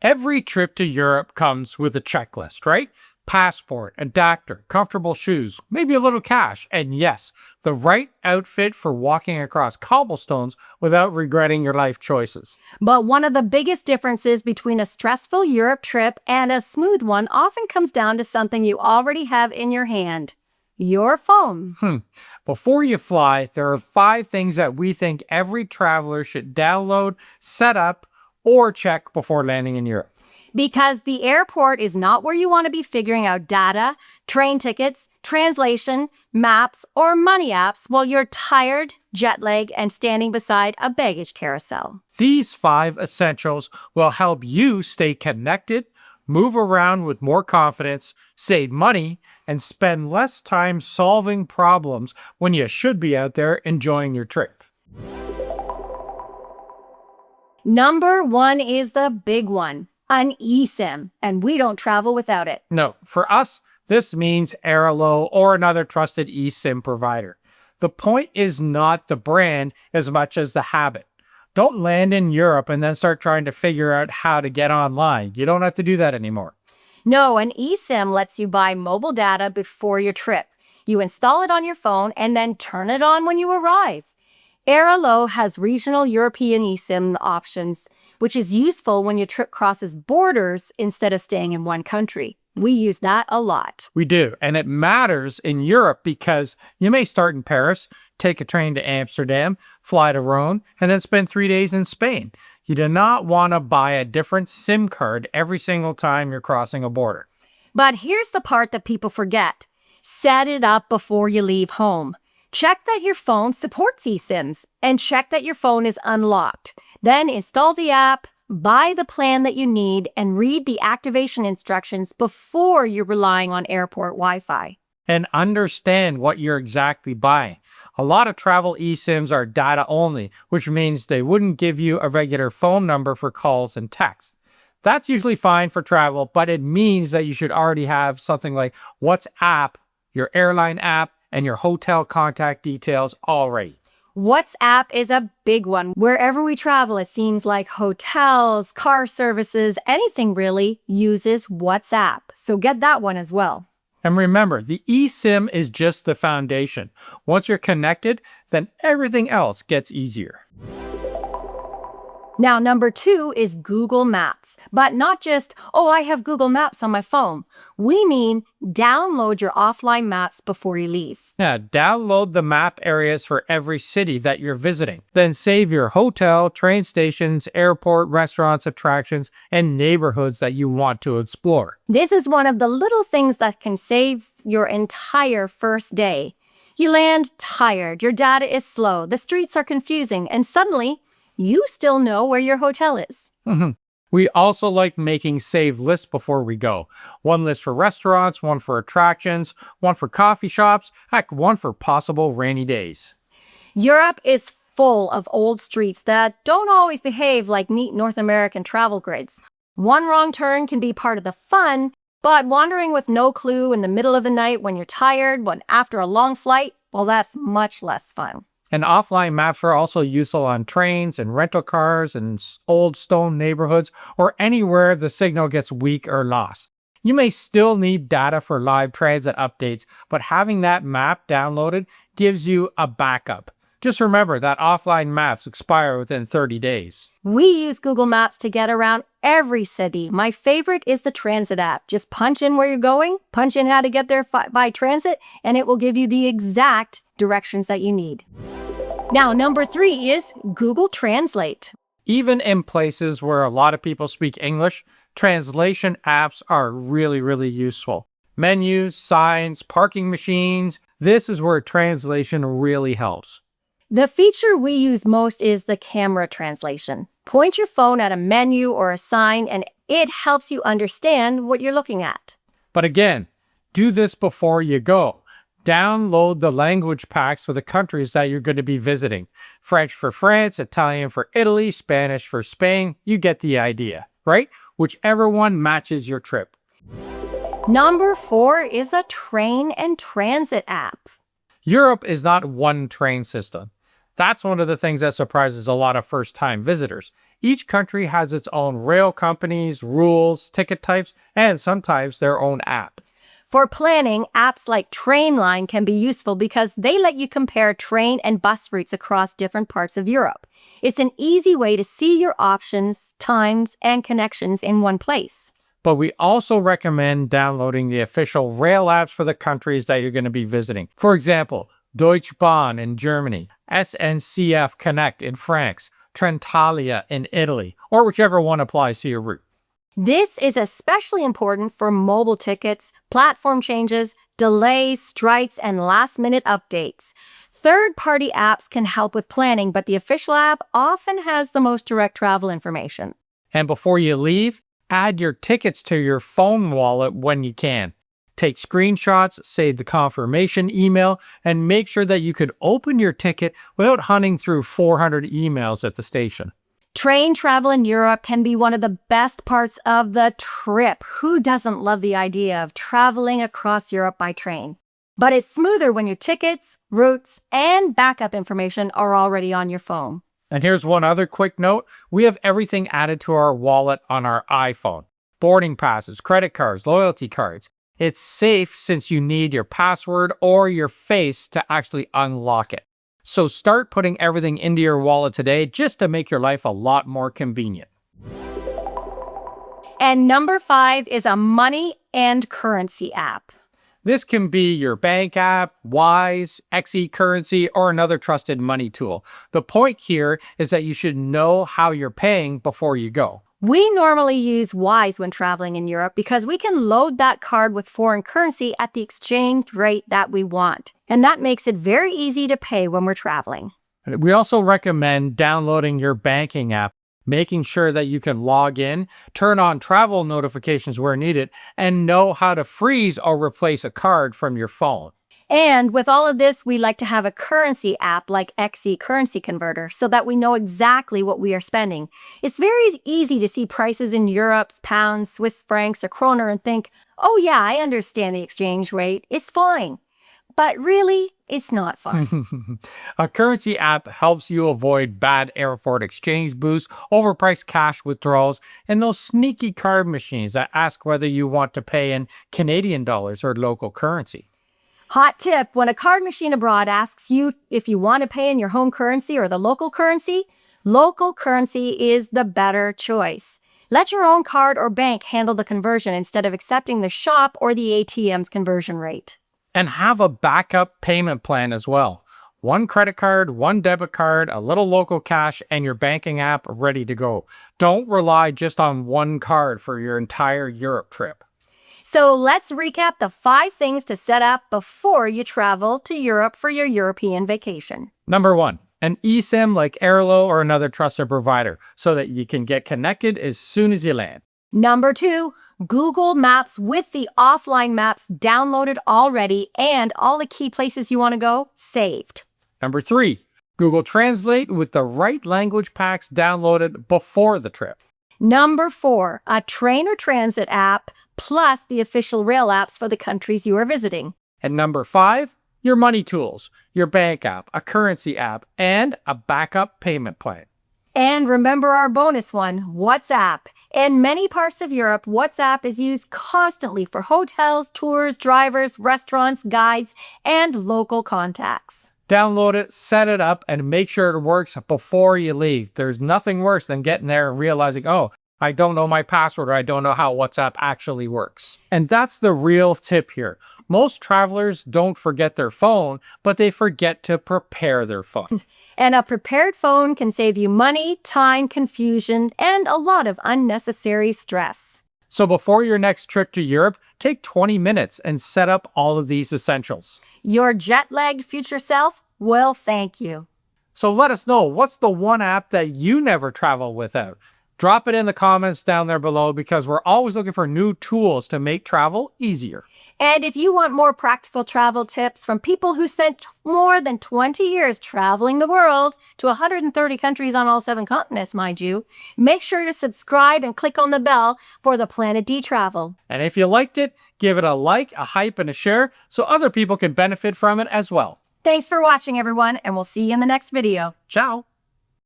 Every trip to Europe comes with a checklist, right? Passport, adapter, comfortable shoes, maybe a little cash, and yes, the right outfit for walking across cobblestones without regretting your life choices. But one of the biggest differences between a stressful Europe trip and a smooth one often comes down to something you already have in your hand: your phone. Before you fly, there are 5 things that we think every traveler should download, set up, or check before landing in Europe. Because the airport is not where you want to be figuring out data, train tickets, translation, maps, or money apps while you're tired, jet-lagged, and standing beside a baggage carousel. These 5 essentials will help you stay connected, move around with more confidence, save money, and spend less time solving problems when you should be out there enjoying your trip. Number 1 is the big one: an eSIM, and we don't travel without it. No, for us, this means Airalo or another trusted eSIM provider. The point is not the brand as much as the habit. Don't land in Europe and then start trying to figure out how to get online. You don't have to do that anymore. No, an eSIM lets you buy mobile data before your trip. You install it on your phone and then turn it on when you arrive. Airalo has regional European eSIM options, which is useful when your trip crosses borders instead of staying in one country. We use that a lot. We do, and it matters in Europe because you may start in Paris, take a train to Amsterdam, fly to Rome, and then spend 3 days in Spain. You do not want to buy a different SIM card every single time you're crossing a border. But here's the part that people forget: set it up before you leave home. Check that your phone supports eSIMs and check that your phone is unlocked. Then install the app, buy the plan that you need, and read the activation instructions before you're relying on airport Wi-Fi. And understand what you're exactly buying. A lot of travel eSIMs are data only, which means they wouldn't give you a regular phone number for calls and texts. That's usually fine for travel, but it means that you should already have something like WhatsApp, your airline app, and your hotel contact details already. WhatsApp is a big one. Wherever we travel, it seems like hotels, car services, anything really uses WhatsApp. So get that one as well. And remember, the eSIM is just the foundation. Once you're connected, then everything else gets easier. Now, number 2 is Google Maps, but not just, oh, I have Google Maps on my phone. We mean download your offline maps before you leave. Yeah, download the map areas for every city that you're visiting. Then save your hotel, train stations, airport, restaurants, attractions, and neighborhoods that you want to explore. This is one of the little things that can save your entire first day. You land tired, your data is slow, the streets are confusing, and suddenly you still know where your hotel is. We also like making save lists before we go. One list for restaurants, one for attractions, one for coffee shops, heck, one for possible rainy days. Europe is full of old streets that don't always behave like neat North American travel grids. One wrong turn can be part of the fun, but wandering with no clue in the middle of the night when you're tired, after a long flight, well, that's much less fun. And offline maps are also useful on trains and rental cars and old stone neighborhoods or anywhere the signal gets weak or lost. You may still need data for live transit updates, but having that map downloaded gives you a backup. Just remember that offline maps expire within 30 days. We use Google Maps to get around every city. My favorite is the transit app. Just punch in where you're going, punch in how to get there by transit, and it will give you the exact directions that you need. Now, number 3 is Google Translate. Even in places where a lot of people speak English, translation apps are really useful. Menus, signs, parking machines, this is where translation really helps. The feature we use most is the camera translation. Point your phone at a menu or a sign, and it helps you understand what you're looking at. But again, do this before you go. Download the language packs for the countries that you're going to be visiting. French for France, Italian for Italy, Spanish for Spain. You get the idea, right? Whichever one matches your trip. Number 4 is a train and transit app. Europe is not one train system. That's one of the things that surprises a lot of first-time visitors. Each country has its own rail companies, rules, ticket types, and sometimes their own app. For planning, apps like Trainline can be useful because they let you compare train and bus routes across different parts of Europe. It's an easy way to see your options, times, and connections in one place. But we also recommend downloading the official rail apps for the countries that you're going to be visiting. For example, Deutsche Bahn in Germany, SNCF Connect in France, Trenitalia in Italy, or whichever one applies to your route. This is especially important for mobile tickets, platform changes, delays, strikes, and last-minute updates. Third-party apps can help with planning, but the official app often has the most direct travel information. And before you leave, add your tickets to your phone wallet when you can. Take screenshots, save the confirmation email, and make sure that you could open your ticket without hunting through 400 emails at the station. Train travel in Europe can be one of the best parts of the trip. Who doesn't love the idea of traveling across Europe by train? But it's smoother when your tickets, routes, and backup information are already on your phone. And here's one other quick note. We have everything added to our wallet on our iPhone. Boarding passes, credit cards, loyalty cards. It's safe since you need your password or your face to actually unlock it. So start putting everything into your wallet today just to make your life a lot more convenient. And number 5 is a money and currency app. This can be your bank app, Wise, Currency, or another trusted money tool. The point here is that you should know how you're paying before you go. We normally use Wise when traveling in Europe because we can load that card with foreign currency at the exchange rate that we want. And that makes it very easy to pay when we're traveling. We also recommend downloading your banking app, making sure that you can log in, turn on travel notifications where needed, and know how to freeze or replace a card from your phone. And with all of this, we like to have a currency app like Currency Converter so that we know exactly what we are spending. It's very easy to see prices in Europe's pounds, Swiss francs, or kroner and think, oh yeah, I understand the exchange rate. It's fine. But really, it's not fine. A currency app helps you avoid bad airport exchange booths, overpriced cash withdrawals, and those sneaky card machines that ask whether you want to pay in Canadian dollars or local currency. Hot tip, when a card machine abroad asks you if you want to pay in your home currency or the local currency is the better choice. Let your own card or bank handle the conversion instead of accepting the shop or the ATM's conversion rate. And have a backup payment plan as well. One credit card, one debit card, a little local cash, and your banking app ready to go. Don't rely just on one card for your entire Europe trip. So let's recap the 5 things to set up before you travel to Europe for your European vacation. Number 1, an eSIM like Airalo or another trusted provider so that you can get connected as soon as you land. Number 2, Google Maps with the offline maps downloaded already and all the key places you want to go saved. Number 3, Google Translate with the right language packs downloaded before the trip. Number 4, a train or transit app plus the official rail apps for the countries you are visiting. And number 5, your money tools, your bank app, a currency app, and a backup payment plan. And remember our bonus one, WhatsApp. In many parts of Europe, WhatsApp is used constantly for hotels, tours, drivers, restaurants, guides, and local contacts. Download it, set it up, and make sure it works before you leave. There's nothing worse than getting there and realizing, oh, I don't know my password or I don't know how WhatsApp actually works. And that's the real tip here. Most travelers don't forget their phone, but they forget to prepare their phone. And a prepared phone can save you money, time, confusion, and a lot of unnecessary stress. So before your next trip to Europe, take 20 minutes and set up all of these essentials. Your jet-lagged future self will thank you. So let us know, what's the one app that you never travel without? Drop it in the comments down there below because we're always looking for new tools to make travel easier. And if you want more practical travel tips from people who spent more than 20 years traveling the world to 130 countries on all 7 continents, mind you, make sure to subscribe and click on the bell for the Planet D Travel. And if you liked it, give it a like, a hype, and a share so other people can benefit from it as well. Thanks for watching, everyone, and we'll see you in the next video. Ciao.